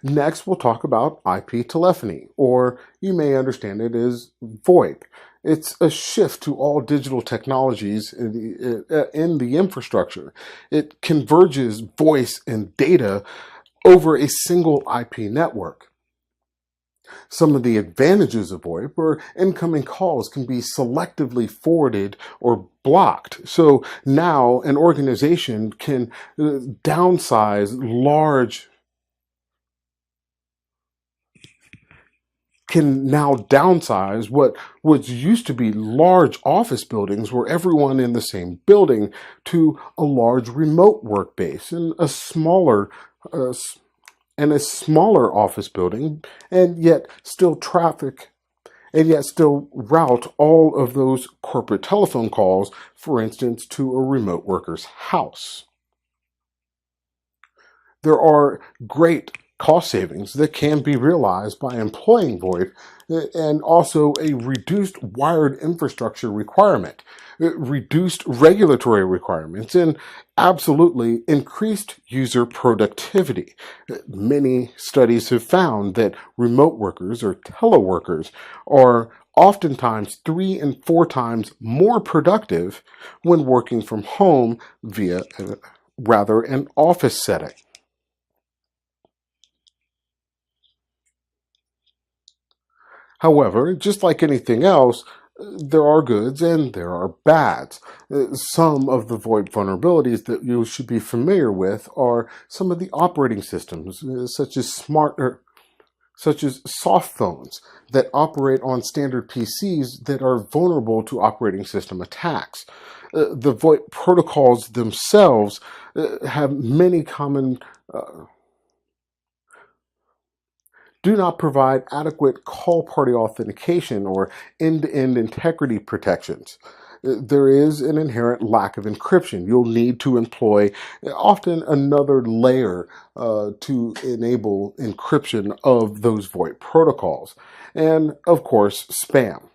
Next, we'll talk about IP telephony, or you may understand it as VoIP. It's a shift to all digital technologies in the infrastructure. It converges voice and data over a single IP network. Some of the advantages of VoIP are incoming calls can be selectively forwarded or blocked. So now an organization can downsize large can now downsize what used to be large office buildings where everyone in the same building to a large remote work base and uh, a smaller office building, and yet still route all of those corporate telephone calls, for instance, to a remote worker's house. There are great cost savings that can be realized by employing VoIP, and also a reduced wired infrastructure requirement, reduced regulatory requirements, and absolutely increased user productivity. Many studies have found that remote workers or teleworkers are oftentimes 3 and 4 times more productive when working from home via rather an office setting. However, just like anything else, there are goods and there are bads. Some of the VoIP vulnerabilities that you should be familiar with are some of the operating systems, such as soft phones that operate on standard PCs that are vulnerable to operating system attacks. The VoIP protocols themselves have many common do not provide adequate call party authentication or end-to-end integrity protections. There is an inherent lack of encryption. You'll need to employ often another layer to enable encryption of those VoIP protocols. And of course, spam.